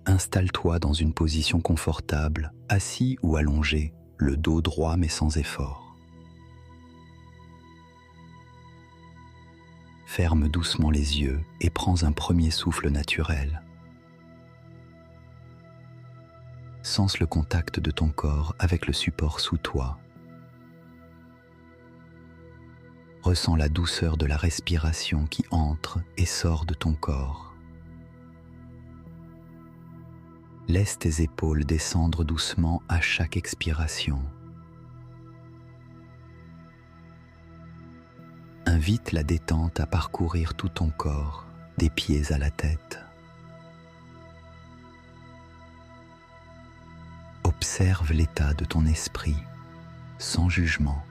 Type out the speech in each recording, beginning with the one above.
Installe-toi dans une position confortable, assis ou allongé, le dos droit mais sans effort. Ferme doucement les yeux et prends un premier souffle naturel. Sens le contact de ton corps avec le support sous toi. Ressens la douceur de la respiration qui entre et sort de ton corps. Laisse tes épaules descendre doucement à chaque expiration. Invite la détente à parcourir tout ton corps, des pieds à la tête. Observe l'état de ton esprit, sans jugement.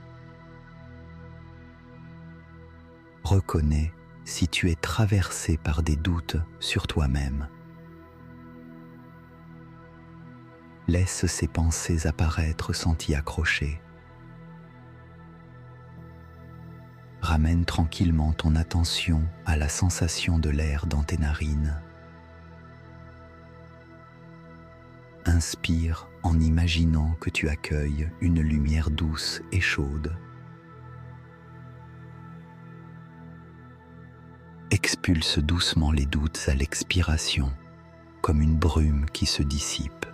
Reconnais si tu es traversé par des doutes sur toi-même. Laisse ces pensées apparaître sans t'y accrocher. Ramène tranquillement ton attention à la sensation de l'air dans tes narines. Inspire en imaginant que tu accueilles une lumière douce et chaude. Expulse doucement les doutes à l'expiration, comme une brume qui se dissipe.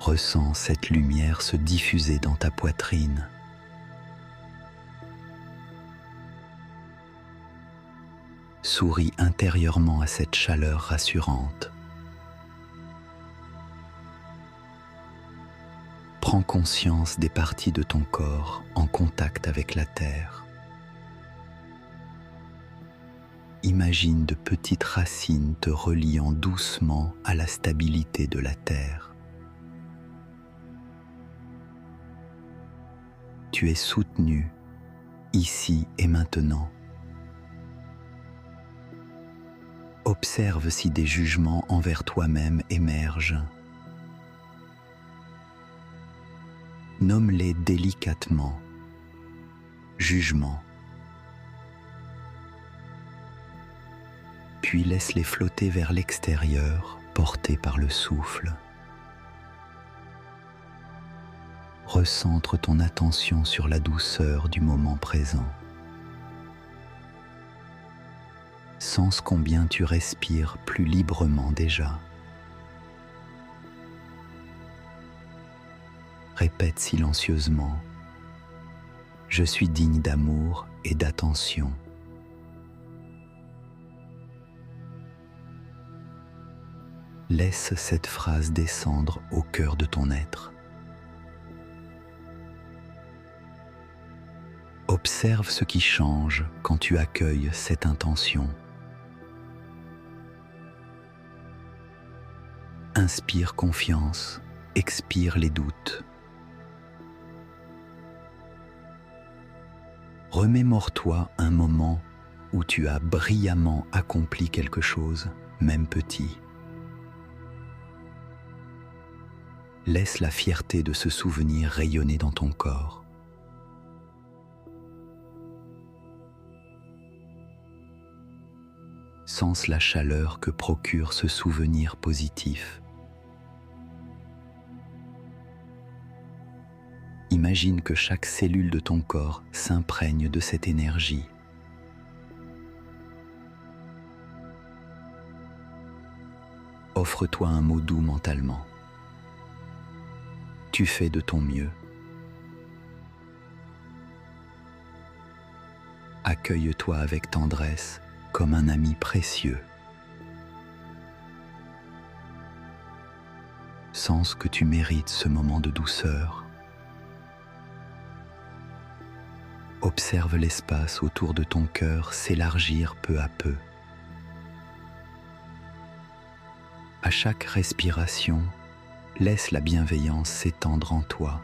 Ressens cette lumière se diffuser dans ta poitrine. Souris intérieurement à cette chaleur rassurante. Prends conscience des parties de ton corps en contact avec la terre. Imagine de petites racines te reliant doucement à la stabilité de la terre. Tu es soutenu, ici et maintenant. Observe si des jugements envers toi-même émergent. Nomme-les délicatement. Jugement. Puis laisse-les flotter vers l'extérieur, portés par le souffle. Recentre ton attention sur la douceur du moment présent. Sens combien tu respires plus librement déjà. Répète silencieusement « Je suis digne d'amour et d'attention ». Laisse cette phrase descendre au cœur de ton être. Observe ce qui change quand tu accueilles cette intention. Inspire confiance, expire les doutes. Remémore-toi un moment où tu as brillamment accompli quelque chose, même petit. Laisse la fierté de ce souvenir rayonner dans ton corps. Sens la chaleur que procure ce souvenir positif. Imagine que chaque cellule de ton corps s'imprègne de cette énergie. Offre-toi un mot doux mentalement. Tu fais de ton mieux. Accueille-toi avec tendresse comme un ami précieux. Sens que tu mérites ce moment de douceur. Observe l'espace autour de ton cœur s'élargir peu à peu. À chaque respiration, laisse la bienveillance s'étendre en toi.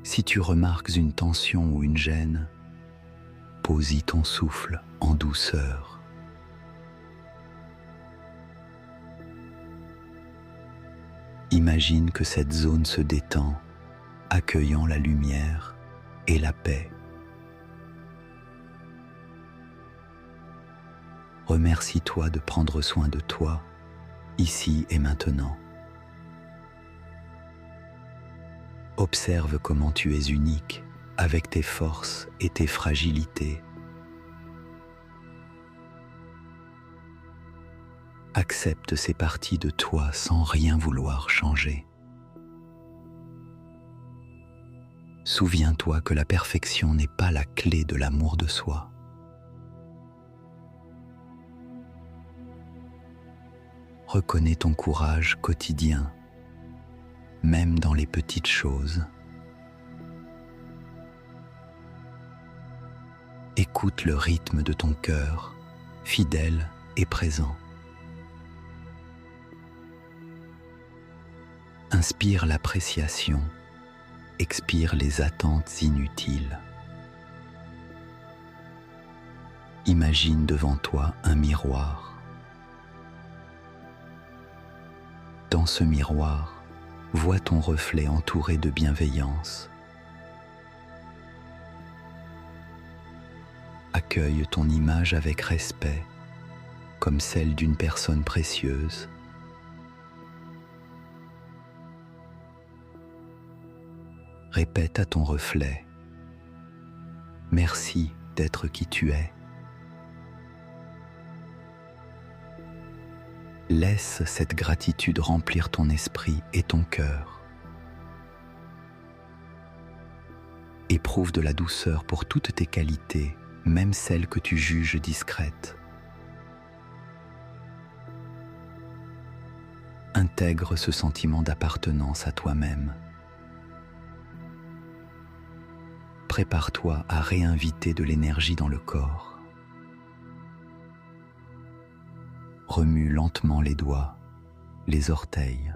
Si tu remarques une tension ou une gêne, pose-y ton souffle en douceur. Imagine que cette zone se détend, accueillant la lumière et la paix. Remercie-toi de prendre soin de toi, ici et maintenant. Observe comment tu es unique, avec tes forces et tes fragilités. Accepte ces parties de toi sans rien vouloir changer. Souviens-toi que la perfection n'est pas la clé de l'amour de soi. Reconnais ton courage quotidien, même dans les petites choses. Écoute le rythme de ton cœur, fidèle et présent. Inspire l'appréciation, expire les attentes inutiles. Imagine devant toi un miroir. Dans ce miroir, vois ton reflet entouré de bienveillance. Accueille ton image avec respect, comme celle d'une personne précieuse. Répète à ton reflet: merci d'être qui tu es. Laisse cette gratitude remplir ton esprit et ton cœur. Éprouve de la douceur pour toutes tes qualités, même celles que tu juges discrètes. Intègre ce sentiment d'appartenance à toi-même. Prépare-toi à réinviter de l'énergie dans le corps. Remue lentement les doigts, les orteils.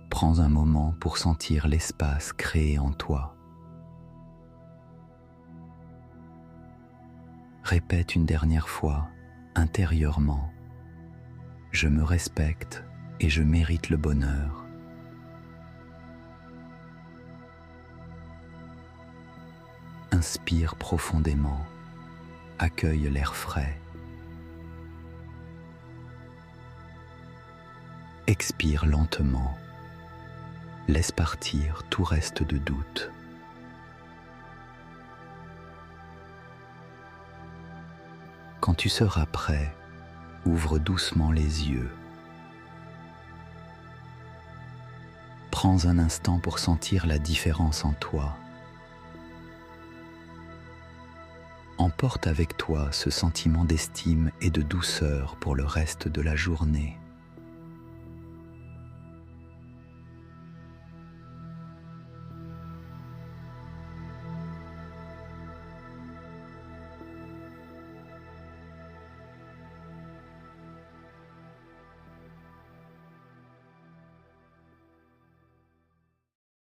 Prends un moment pour sentir l'espace créé en toi. Répète une dernière fois, intérieurement: je me respecte et je mérite le bonheur. Inspire profondément, accueille l'air frais. Expire lentement, laisse partir tout reste de doute. Quand tu seras prêt, ouvre doucement les yeux. Prends un instant pour sentir la différence en toi. Emporte avec toi ce sentiment d'estime et de douceur pour le reste de la journée.